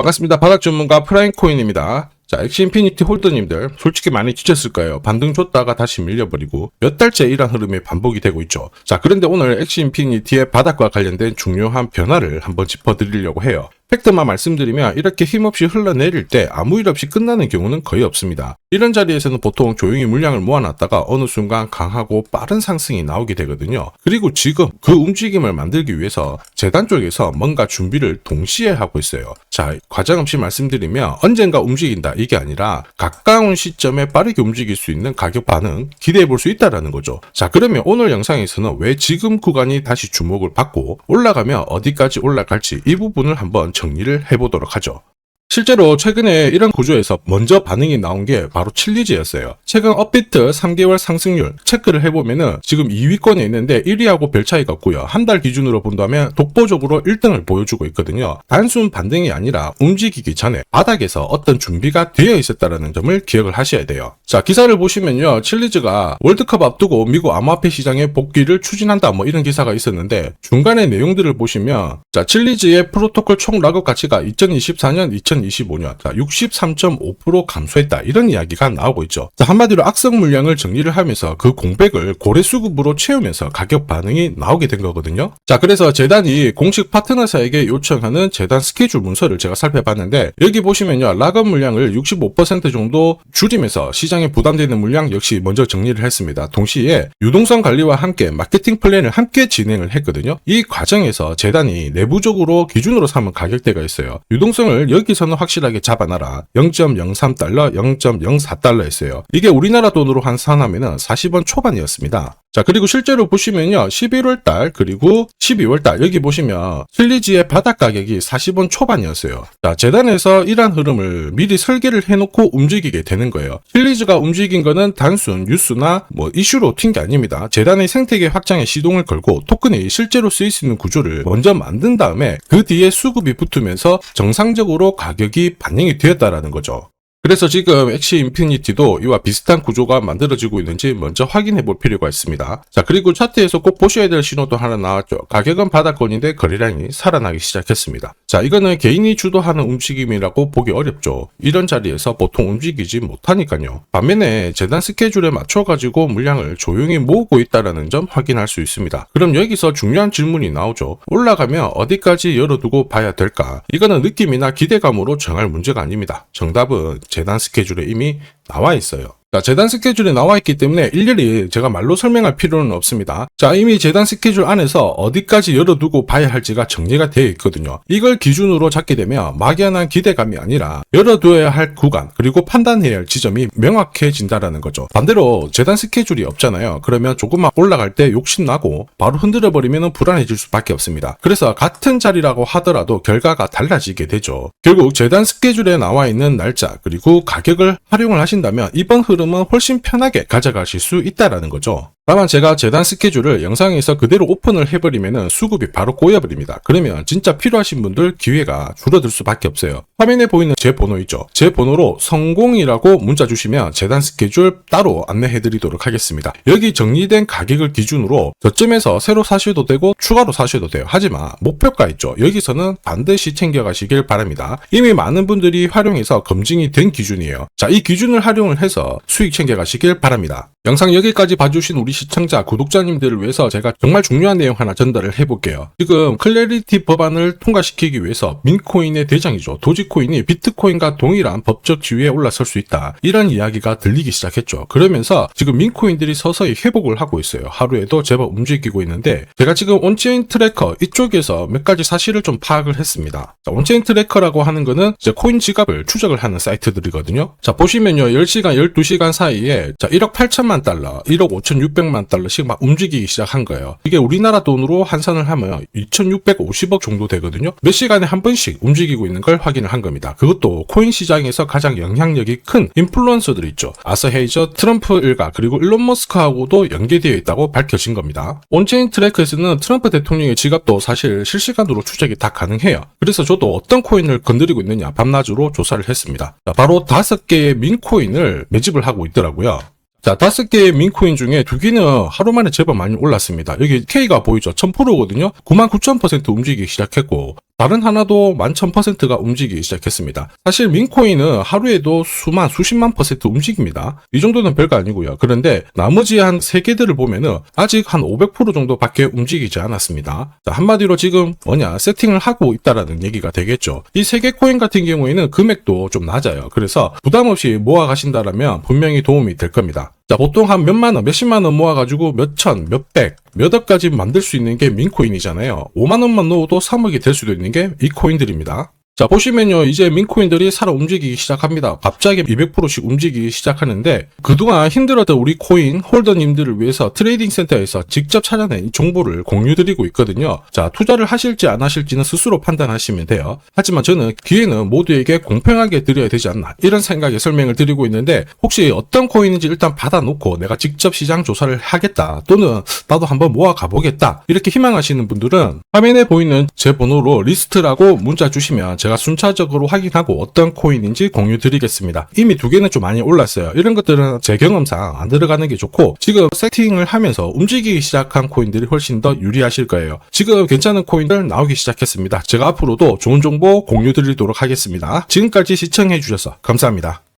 반갑습니다. 바닥 전문가 프라임코인입니다. 자, 엑시인피니티 홀더님들 솔직히 많이 지쳤을 거예요. 반등 줬다가 다시 밀려버리고 몇 달째 이런 흐름이 반복이 되고 있죠. 자, 그런데 오늘 엑시인피니티의 바닥과 관련된 중요한 변화를 한번 짚어드리려고 해요. 팩트만 말씀드리면 이렇게 힘없이 흘러내릴 때 아무 일 없이 끝나는 경우는 거의 없습니다. 이런 자리에서는 보통 조용히 물량을 모아놨다가 어느 순간 강하고 빠른 상승이 나오게 되거든요. 그리고 지금 그 움직임을 만들기 위해서 재단 쪽에서 뭔가 준비를 동시에 하고 있어요. 자, 과장 없이 말씀드리면 언젠가 움직인다 이게 아니라 가까운 시점에 빠르게 움직일 수 있는 가격 반응 기대해 볼 수 있다라는 거죠. 자, 그러면 오늘 영상에서는 왜 지금 구간이 다시 주목을 받고 올라가면 어디까지 올라갈지 이 부분을 한번 정리를 해보도록 하죠. 실제로 최근에 이런 구조에서 먼저 반응이 나온 게 바로 칠리즈였어요. 최근 업비트 3개월 상승률 체크를 해보면은 지금 2위권에 있는데 1위하고 별 차이가 없고요. 한 달 기준으로 본다면 독보적으로 1등을 보여주고 있거든요. 단순 반등이 아니라 움직이기 전에 바닥에서 어떤 준비가 되어 있었다는 점을 기억을 하셔야 돼요. 자, 기사를 보시면요. 칠리즈가 월드컵 앞두고 미국 암호화폐 시장의 복귀를 추진한다 뭐 이런 기사가 있었는데 중간에 내용들을 보시면 자, 칠리즈의 프로토콜 총 락업 가치가 2024년 2025년 63.5% 감소했다 이런 이야기가 나오고 있죠. 자, 한마디로 악성 물량을 정리를 하면서 그 공백을 고래 수급으로 채우면서 가격 반응이 나오게 된 거거든요. 자, 그래서 재단이 공식 파트너사에게 요청하는 재단 스케줄 문서를 제가 살펴봤는데 여기 보시면요. 락업 물량을 65% 정도 줄이면서 시장에 부담되는 물량 역시 먼저 정리를 했습니다. 동시에 유동성 관리와 함께 마케팅 플랜을 함께 진행을 했거든요. 이 과정에서 재단이 내부적으로 기준으로 삼은 가격대가 있어요. 유동성을 여기서는 확실하게 잡아놔라. 0.03달러, 0.04달러였어요. 이게 우리나라 돈으로 환산하면 40원 초반이었습니다. 자, 그리고 실제로 보시면요. 11월달 그리고 12월달 여기 보시면 칠리즈의 바닥 가격이 40원 초반이었어요. 자, 재단에서 이러한 흐름을 미리 설계를 해놓고 움직이게 되는 거예요. 칠리즈가 움직인 거는 단순 뉴스나 뭐 이슈로 튄 게 아닙니다. 재단의 생태계 확장에 시동을 걸고 토큰이 실제로 쓰일 수 있는 구조를 먼저 만든 다음에 그 뒤에 수급이 붙으면서 정상적으로 가격이 반영이 되었다라는 거죠. 그래서 지금 엑시인피니티도 이와 비슷한 구조가 만들어지고 있는지 먼저 확인해 볼 필요가 있습니다. 자, 그리고 차트에서 꼭 보셔야 될 신호도 하나 나왔죠. 가격은 바닥권인데 거래량이 살아나기 시작했습니다. 자, 이거는 개인이 주도하는 움직임이라고 보기 어렵죠. 이런 자리에서 보통 움직이지 못하니까요. 반면에 재단 스케줄에 맞춰가지고 물량을 조용히 모으고 있다는 점 확인할 수 있습니다. 그럼 여기서 중요한 질문이 나오죠. 올라가면 어디까지 열어두고 봐야 될까? 이거는 느낌이나 기대감으로 정할 문제가 아닙니다. 정답은 재단 스케줄에 이미 나와 있어요. 자, 재단 스케줄이 나와 있기 때문에 일일이 제가 말로 설명할 필요는 없습니다. 자, 이미 재단 스케줄 안에서 어디까지 열어두고 봐야 할지가 정리가 되어 있거든요. 이걸 기준으로 잡게 되면 막연한 기대감이 아니라 열어두어야 할 구간 그리고 판단해야 할 지점이 명확해진다라는 거죠. 반대로 재단 스케줄이 없잖아요. 그러면 조금만 올라갈 때 욕심나고 바로 흔들어버리면 불안해질 수밖에 없습니다. 그래서 같은 자리라고 하더라도 결과가 달라지게 되죠. 결국 재단 스케줄에 나와 있는 날짜 그리고 가격을 활용을 하신다면 이번 흐름은 훨씬 편하게 가져가실 수 있다라는 거죠. 다만 제가 재단 스케줄을 영상에서 그대로 오픈을 해버리면 수급이 바로 꼬여버립니다. 그러면 진짜 필요하신 분들 기회가 줄어들 수밖에 없어요. 화면에 보이는 제 번호 있죠. 제 번호로 성공이라고 문자 주시면 재단 스케줄 따로 안내해드리도록 하겠습니다. 여기 정리된 가격을 기준으로 저점에서 새로 사셔도 되고 추가로 사셔도 돼요. 하지만 목표가 있죠. 여기서는 반드시 챙겨가시길 바랍니다. 이미 많은 분들이 활용해서 검증이 된 기준이에요. 자, 이 기준을 활용을 해서 수익 챙겨가시길 바랍니다. 영상 여기까지 봐주신 우리 시청자, 구독자님들을 위해서 제가 정말 중요한 내용 하나 전달을 해볼게요. 지금 클래리티 법안을 통과시키기 위해서 민코인의 대장이죠. 도지코인이 비트코인과 동일한 법적 지위에 올라설 수 있다. 이런 이야기가 들리기 시작했죠. 그러면서 지금 민코인들이 서서히 회복을 하고 있어요. 하루에도 제법 움직이고 있는데 제가 지금 온체인 트래커 이쪽에서 몇 가지 사실을 좀 파악을 했습니다. 자, 온체인 트래커라고 하는 거는 이제 코인 지갑을 추적을 하는 사이트들이거든요. 자, 보시면요. 10시간, 12시간 사이에 자, 1억 8천만 달러, 1억 5,600만 달러씩 막 움직이기 시작한 거예요. 이게 우리나라 돈으로 환산을 하면 2,650억 정도 되거든요. 몇 시간에 한 번씩 움직이고 있는 걸 확인을 한 겁니다. 그것도 코인 시장에서 가장 영향력이 큰 인플루언서들 있죠. 아서 헤이저, 트럼프 일가, 그리고 일론 머스크하고도 연계되어 있다고 밝혀진 겁니다. 온체인 트래커에서는 트럼프 대통령의 지갑도 사실 실시간으로 추적이 다 가능해요. 그래서 저도 어떤 코인을 건드리고 있느냐 밤낮으로 조사를 했습니다. 자, 바로 5개의 민코인을 매집을 하고 있더라고요. 자, 5개의 민코인 중에 2개는 하루 만에 제법 많이 올랐습니다. 여기 K가 보이죠? 1000%거든요? 99,000% 움직이기 시작했고, 다른 하나도 11,000%가 움직이기 시작했습니다. 사실 민코인은 하루에도 수십만 퍼센트 움직입니다. 이 정도는 별거 아니고요. 그런데 나머지 한 3개들을 보면은 아직 한 500% 정도밖에 움직이지 않았습니다. 자, 한마디로 지금 세팅을 하고 있다라는 얘기가 되겠죠. 이 3개 코인 같은 경우에는 금액도 좀 낮아요. 그래서 부담 없이 모아 가신다라면 분명히 도움이 될 겁니다. 자, 보통 한 몇만 원, 몇십만 원 모아가지고 몇천, 몇백, 몇 억까지 만들 수 있는 게 민코인이잖아요. 5만 원만 넣어도 3억이 될 수도 있는 게 이 코인들입니다. 자, 보시면요, 이제 민코인들이 살아 움직이기 시작합니다. 갑자기 200%씩 움직이기 시작하는데, 그동안 힘들었던 우리 코인 홀더님들을 위해서 트레이딩 센터에서 직접 찾아낸 이 정보를 공유드리고 있거든요. 자, 투자를 하실지 안 하실지는 스스로 판단하시면 돼요. 하지만 저는 기회는 모두에게 공평하게 드려야 되지 않나, 이런 생각에 설명을 드리고 있는데, 혹시 어떤 코인인지 일단 받아놓고 내가 직접 시장 조사를 하겠다, 또는 나도 한번 모아 가보겠다, 이렇게 희망하시는 분들은 화면에 보이는 제 번호로 리스트라고 문자 주시면 제가 순차적으로 확인하고 어떤 코인인지 공유 드리겠습니다. 이미 2개는 좀 많이 올랐어요. 이런 것들은 제 경험상 안 들어가는 게 좋고, 지금 세팅을 하면서 움직이기 시작한 코인들이 훨씬 더 유리하실 거예요. 지금 괜찮은 코인들 나오기 시작했습니다. 제가 앞으로도 좋은 정보 공유 드리도록 하겠습니다. 지금까지 시청해 주셔서 감사합니다.